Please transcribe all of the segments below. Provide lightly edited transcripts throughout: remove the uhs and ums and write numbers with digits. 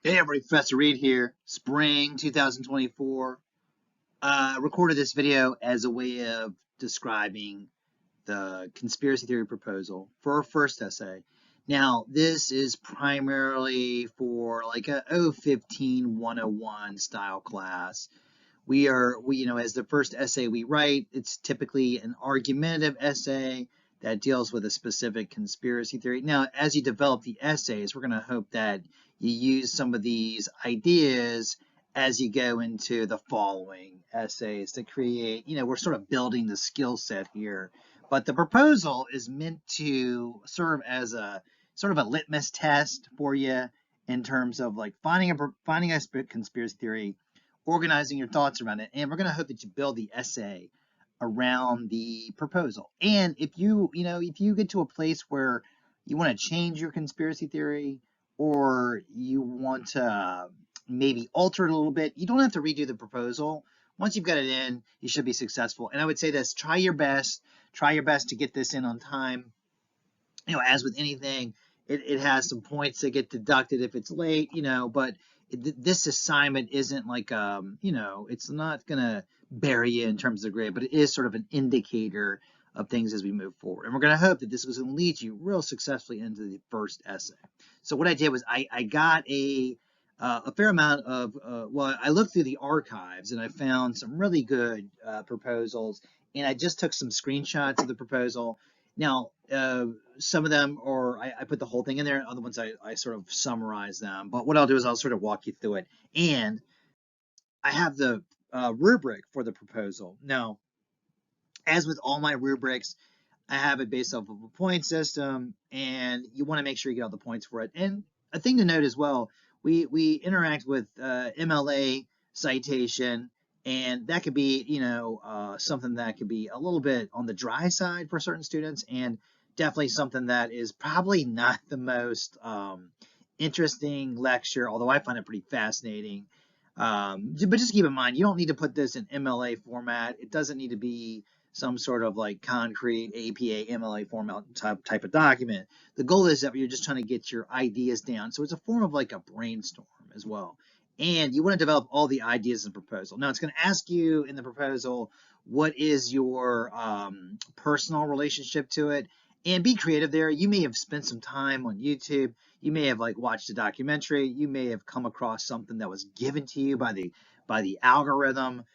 Hey everybody, Professor Reed here. Spring 2024. Recorded this video as a way of describing the conspiracy theory proposal for our first essay. Now, this is primarily for like a 015 101 style class. As the first essay we write, it's typically an argumentative essay that deals with a specific conspiracy theory. Now, as you develop the essays, we're going to hope that you use some of these ideas as you go into the following essays to create, we're sort of building the skill set here. But the proposal is meant to serve as a sort of a litmus test for you in terms of like finding a conspiracy theory, organizing your thoughts around it, and we're going to hope that you build the essay around the proposal. And if you get to a place where you want to change your conspiracy theory or you want to maybe alter it a little bit, you don't have to redo the proposal. Once you've got it in, you should be successful. And I would say this: try your best to get this in on time. As with anything, it has some points that get deducted if it's late, but this assignment isn't like, it's not going to bury you in terms of the grade, but it is sort of an indicator of things as we move forward. And we're going to hope that this is going to lead you real successfully into the first essay. So what I did was I got a fair amount of, I looked through the archives and I found some really good proposals, and I just took some screenshots of the proposal. Now, some of them, or I put the whole thing in there. Other ones, I sort of summarize them. But what I'll do is I'll sort of walk you through it. And I have the rubric for the proposal. Now, as with all my rubrics, I have it based off of a point system, and you want to make sure you get all the points for it. And a thing to note as well, we interact with MLA citation, and that could be, something that could be a little bit on the dry side for certain students, and definitely something that is probably not the most interesting lecture, although I find it pretty fascinating. But just keep in mind, you don't need to put this in MLA format. It doesn't need to be some sort of like concrete APA MLA format type of document. The goal is that you're just trying to get your ideas down. So it's a form of like a brainstorm as well. And you want to develop all the ideas in the proposal. Now it's going to ask you in the proposal, what is your personal relationship to it? And be creative there. You may have spent some time on YouTube. You may have like watched a documentary. You may have come across something that was given to you by the algorithm.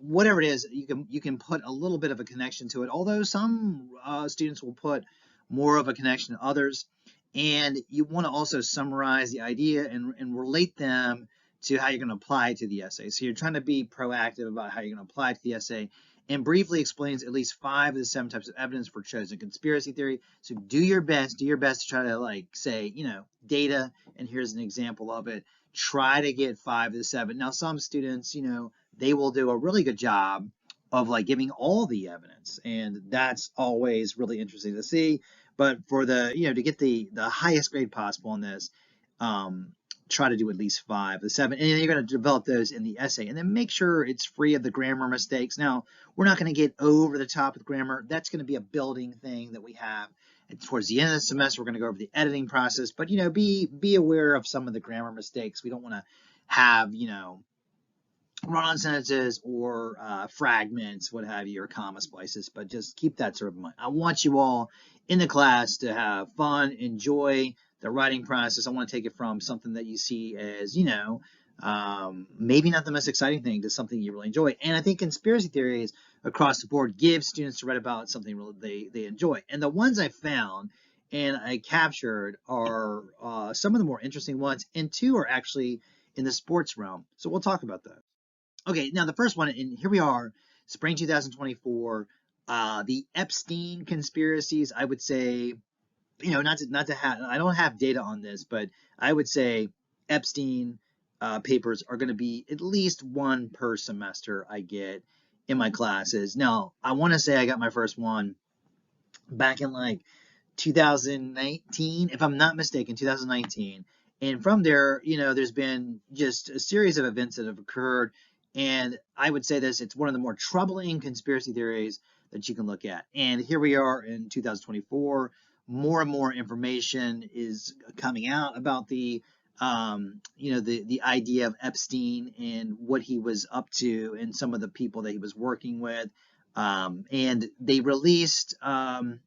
Whatever it is, you can put a little bit of a connection to it. Although some students will put more of a connection to others, and you want to also summarize the idea and relate them to how you're going to apply it to the essay. So you're trying to be proactive about how you're going to apply it to the essay, and briefly explains at least 5 of the 7 types of evidence for chosen conspiracy theory. So do your best to try to like say, data, and here's an example of it. Try to get 5 of the 7. Now, some students, they will do a really good job of like giving all the evidence, and that's always really interesting to see. But for the, to get the highest grade possible on this, try to do at least 5 of the 7, and you're going to develop those in the essay, and then make sure it's free of the grammar mistakes. Now, we're not going to get over the top with grammar. That's going to be a building thing that we have. And towards the end of the semester, we're going to go over the editing process, but be aware of some of the grammar mistakes. We don't want to have run-on sentences or fragments, what have you, or comma splices, but just keep that sort of in mind. I want you all in the class to have fun, enjoy the writing process. I want to take it from something that you see as, maybe not the most exciting thing to something you really enjoy. And I think conspiracy theories across the board give students to write about something really they enjoy. And the ones I found and I captured are some of the more interesting ones, and 2 are actually in the sports realm. So we'll talk about that. Okay, now the first one, and here we are, spring 2024, the Epstein conspiracies. I would say, not to have, I don't have data on this, but I would say Epstein papers are going to be at least 1 per semester I get in my classes. Now, I want to say I got my first one back in like 2019, if I'm not mistaken, 2019. And from there, there's been just a series of events that have occurred. And I would say this, it's one of the more troubling conspiracy theories that you can look at. And here we are in 2024. more and more information is coming out about the the idea of Epstein and what he was up to and some of the people that he was working with. And they released a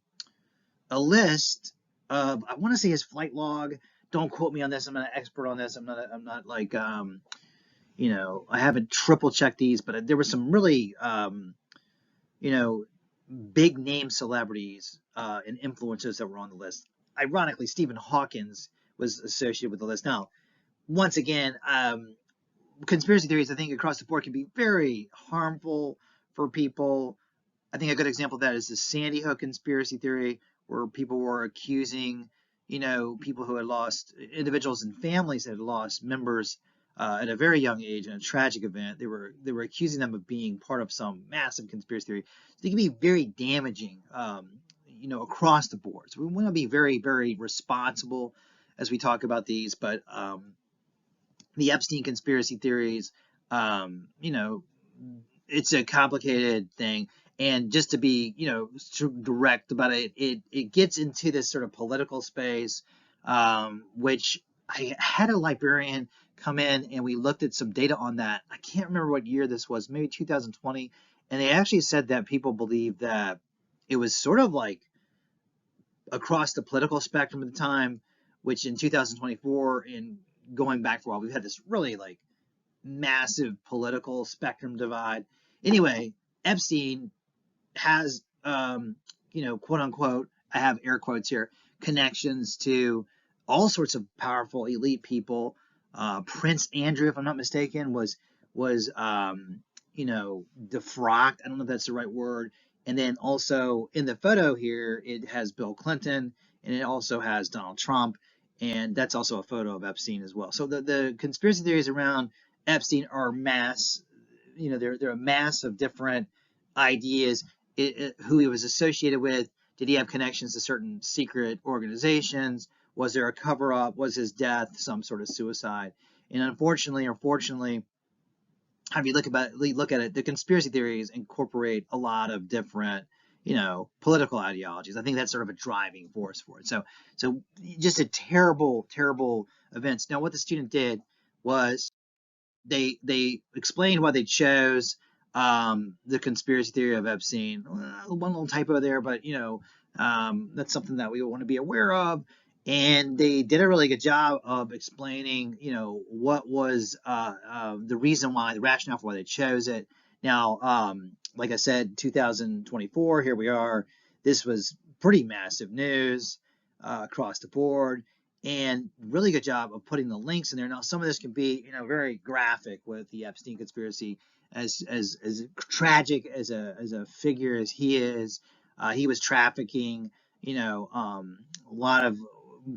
list of, I want to say his flight log. Don't quote me on this. I'm not an expert on this. I'm not like I haven't triple checked these, but there were some really you know big name celebrities and influencers that were on the list. Ironically, Stephen Hawkins was associated with the list. Now, once again, conspiracy theories, I think, across the board can be very harmful for people. I think a good example of that is the Sandy Hook conspiracy theory, where people were accusing, people who had lost, individuals and families that had lost members at a very young age in a tragic event. They were accusing them of being part of some massive conspiracy theory. So they can be very damaging, across the board. So we want to be very, very responsible as we talk about these. But the Epstein conspiracy theories, it's a complicated thing. And just to be, direct about it, it gets into this sort of political space, which I had a librarian come in and we looked at some data on that. I can't remember what year this was, maybe 2020. And they actually said that people believe that it was sort of like across the political spectrum at the time, which in 2024 and going back for a while, we've had this really like massive political spectrum divide. Anyway, Epstein has, quote unquote, I have air quotes here, connections to all sorts of powerful elite people. Prince Andrew, if I'm not mistaken, was defrocked. I don't know if that's the right word. And then also in the photo here, it has Bill Clinton and it also has Donald Trump. And that's also a photo of Epstein as well. So the conspiracy theories around Epstein are mass, they're a mass of different ideas. Who he was associated with. Did he have connections to certain secret organizations? Was there a cover-up? Was his death some sort of suicide? And unfortunately or fortunately, if you look at it, the conspiracy theories incorporate a lot of different, political ideologies. I think that's sort of a driving force for it. So just a terrible, terrible events. Now, what the student did was they explained why they chose the conspiracy theory of Epstein. One little typo there, but that's something that we want to be aware of. And they did a really good job of explaining, what was the reason why, the rationale for why they chose it. Now, like I said, 2024, here we are. This was pretty massive news across the board, and really good job of putting the links in there. Now, some of this can be, very graphic with the Epstein conspiracy. As tragic as a figure as he is, he was trafficking, a lot of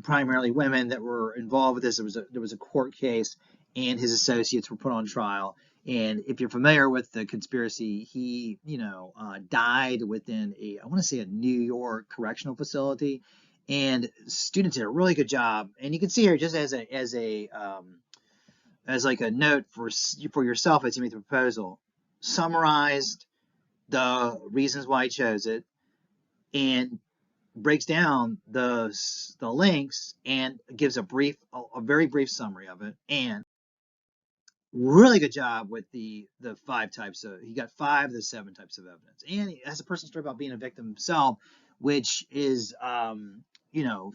primarily women that were involved with this. There was a court case, and his associates were put on trial. And if you're familiar with the conspiracy, he, died within I want to say a New York correctional facility. And students did a really good job. And you can see here, just as like a note for yourself as you make the proposal, summarized the reasons why he chose it, and breaks down the links and gives a very brief summary of it. And really good job with the 5 types of, he got 5 of the 7 types of evidence. And he has a personal story about being a victim himself, which is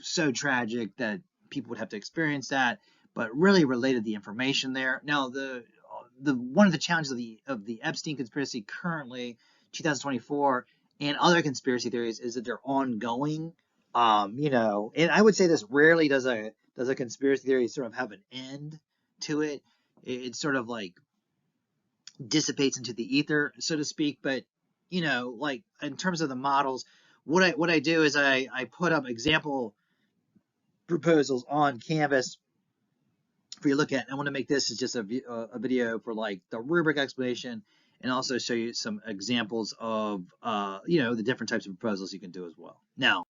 so tragic that people would have to experience that, but really related the information there. Now, the one of the challenges of the Epstein conspiracy currently, 2024, and other conspiracy theories is that they're ongoing. And I would say this, rarely does a conspiracy theory sort of have an end to it. It sort of like dissipates into the ether, so to speak. But like in terms of the models, what I do is I put up example proposals on Canvas for you to look at. I want to make this as just a video for like the rubric explanation, and also show you some examples of the different types of proposals you can do as well. Now,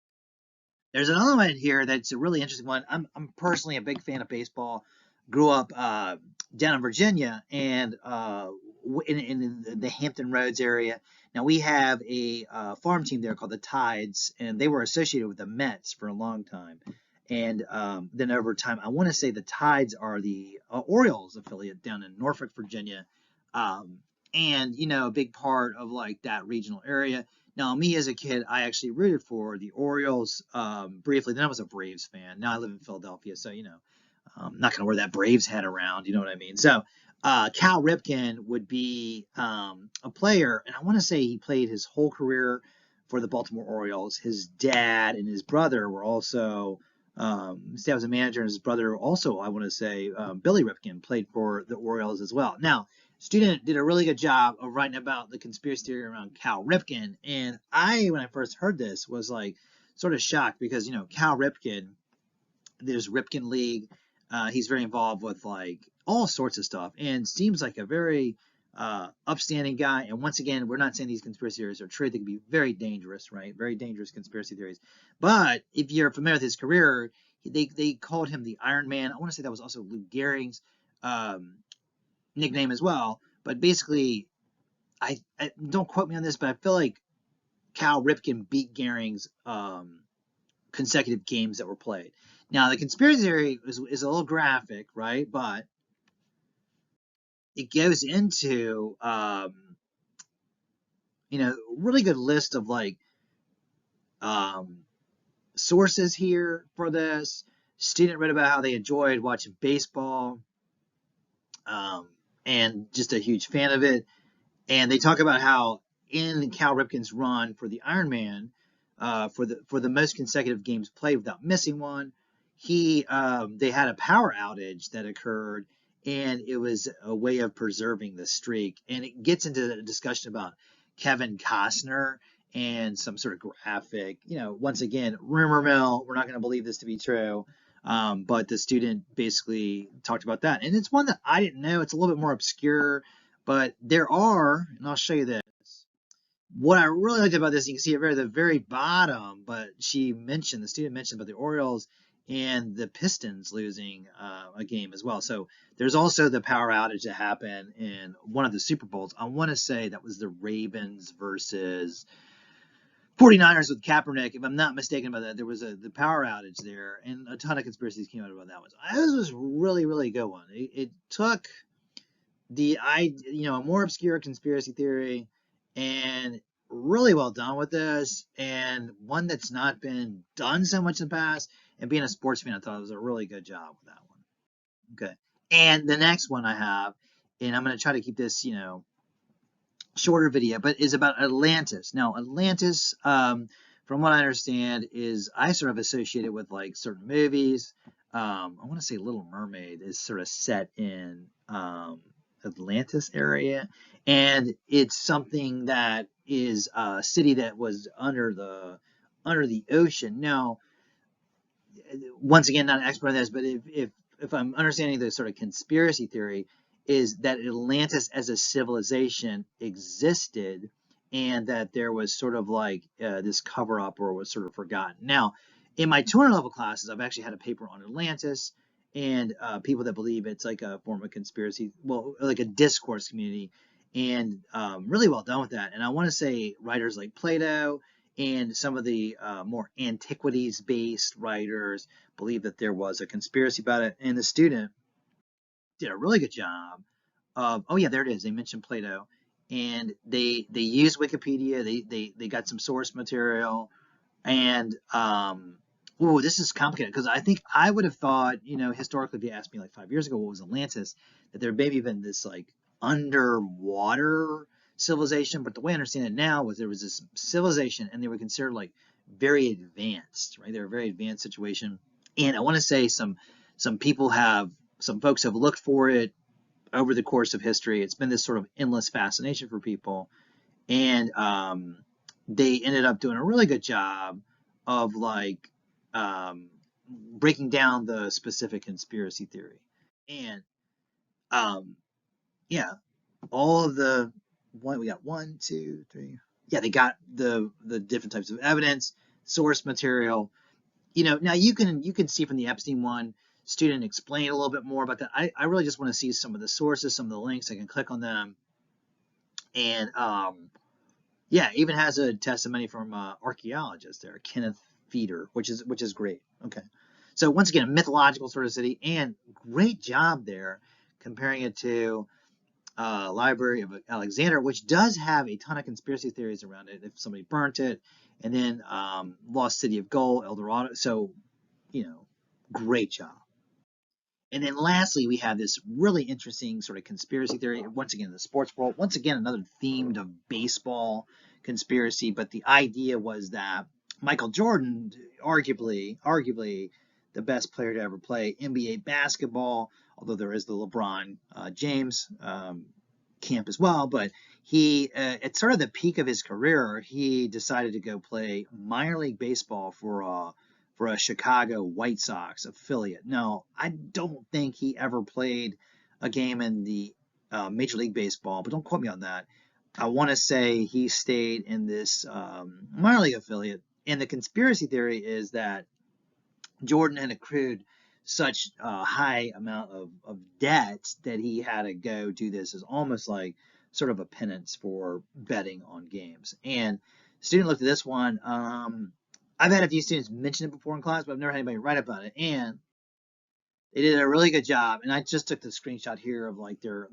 there's another one here that's a really interesting one. I'm personally a big fan of baseball. Grew up down in Virginia, and in the Hampton Roads area. Now we have a farm team there called the Tides, and they were associated with the Mets for a long time. And then over time, I want to say the Tides are the Orioles affiliate down in Norfolk, Virginia, um, and a big part of like that regional area. Now, me as a kid, I actually rooted for the Orioles briefly. Then I was a Braves fan. Now I live in Philadelphia, so I'm not going to wear that Braves hat around. You know what I mean? So Cal Ripken would be a player, and I want to say he played his whole career for the Baltimore Orioles. His dad and his brother were also his dad was a manager, and his brother also, I want to say, Billy Ripken played for the Orioles as well. Now, student did a really good job of writing about the conspiracy theory around Cal Ripken, and when I first heard this, was like sort of shocked because Cal Ripken, there's Ripken League. He's very involved with like all sorts of stuff, and seems like a very upstanding guy. And once again, we're not saying these conspiracy theories are true. They can be very dangerous, right? Very dangerous conspiracy theories. But if you're familiar with his career, they called him the Iron Man. I want to say that was also Lou Gehrig's nickname as well. But basically, I don't quote me on this, but I feel like Cal Ripken beat Gehrig's consecutive games that were played. Now, the conspiracy theory is a little graphic, right? But it goes into really good list of like sources here for this. Student read about how they enjoyed watching baseball, and just a huge fan of it. And they talk about how in Cal Ripken's run for the Ironman, for the most consecutive games played without missing one, they had a power outage that occurred, and it was a way of preserving the streak. And it gets into the discussion about Kevin Costner and some sort of graphic, once again, rumor mill. We're not going to believe this to be true. But the student basically talked about that. And it's one that I didn't know. It's a little bit more obscure, but there are, and I'll show you this. What I really liked about this, you can see it at the very bottom, but the student mentioned about the Orioles and the Pistons losing a game as well. So there's also the power outage that happened in one of the Super Bowls. I want to say that was the Ravens versus 49ers with Kaepernick. If I'm not mistaken about that, there was the power outage there, and a ton of conspiracies came out about that one. So this was really, really good one. It took a more obscure conspiracy theory and really well done with this, and one that's not been done so much in the past. And being a sports fan, I thought it was a really good job with that one. Okay. And the next one I have, and I'm going to try to keep this, shorter video, but is about Atlantis. Now, Atlantis, from what I understand, I sort of associated with like certain movies. I want to say Little Mermaid is sort of set in Atlantis area, and it's something that is a city that was under the ocean. Now, once again, not an expert on this, but if I'm understanding the sort of conspiracy theory, is that Atlantis as a civilization existed, and that there was sort of like this cover up, or was sort of forgotten. Now, in my 200 level classes, I've actually had a paper on Atlantis, and people that believe it's like a form of conspiracy, well, like a discourse community, and really well done with that. And I want to say writers like Plato and some of the more antiquities-based writers believe that there was a conspiracy about it. And the student did a really good job of, oh yeah, there it is. They mentioned Plato, and they used Wikipedia. They got some source material, and this is complicated because I think I would have thought, historically, if you asked me like 5 years ago what was Atlantis, that there maybe been this like underwater civilization. But the way I understand it now was there was this civilization, and they were considered like very advanced, right? They're a very advanced situation. And I want to say some folks have looked for it over the course of history. It's been this sort of endless fascination for people, and they ended up doing a really good job of like breaking down the specific conspiracy theory. And all of we got 1, 2, 3. Yeah, they got the different types of evidence, source material. Now you can see from the Epstein one, student explain a little bit more about that. I really just want to see some of the sources, some of the links. I can click on them, And yeah, even has a testimony from archaeologist there, Kenneth Feeder, which is great. Okay, so once again, a mythological sort of city, and great job there comparing it to Library of Alexander, which does have a ton of conspiracy theories around it. If somebody burnt it, and then Lost City of Gold, El Dorado. So, great job. And then lastly, we have this really interesting sort of conspiracy theory. Once again, in the sports world. Once again, another themed of baseball conspiracy. But the idea was that Michael Jordan, arguably the best player to ever play NBA basketball, although there is the LeBron James camp as well. But he, at sort of the peak of his career, he decided to go play minor league baseball for a Chicago White Sox affiliate. No, I don't think he ever played a game in the Major League Baseball, but don't quote me on that. I want to say he stayed in this minor league affiliate. And the conspiracy theory is that Jordan had accrued such a high amount of debt that he had to go do this as almost like sort of a penance for betting on games. And student looked at this one. I've had a few students mention it before in class, but I've never had anybody write about it. And they did a really good job. And I just took the screenshot here of like their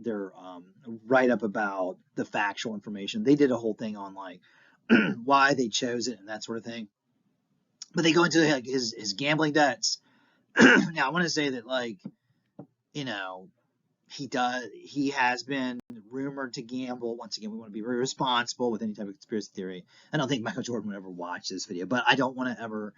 write up about the factual information. They did a whole thing on like why they chose it and that sort of thing. But they go into like his gambling debts. Now I want to say that like he has been rumored to gamble. Once again, we want to be very responsible with any type of conspiracy theory. I don't think Michael Jordan would ever watch this video, but I don't want to ever,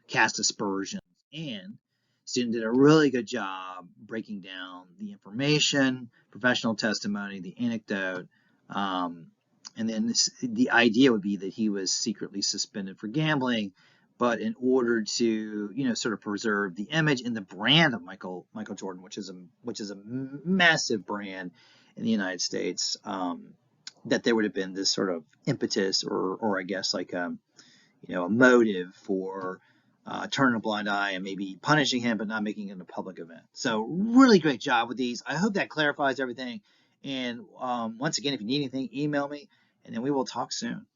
cast aspersions. And student did a really good job breaking down the information, professional testimony, the anecdote, and then the idea would be that he was secretly suspended for gambling, but in order to sort of preserve the image and the brand of Michael Jordan, which is a massive brand in the United States, that there would have been this sort of impetus or I guess like a motive for turning a blind eye and maybe punishing him but not making it a public event. So really great job with these. I hope that clarifies everything. And once again, if you need anything, email me, and then we will talk soon.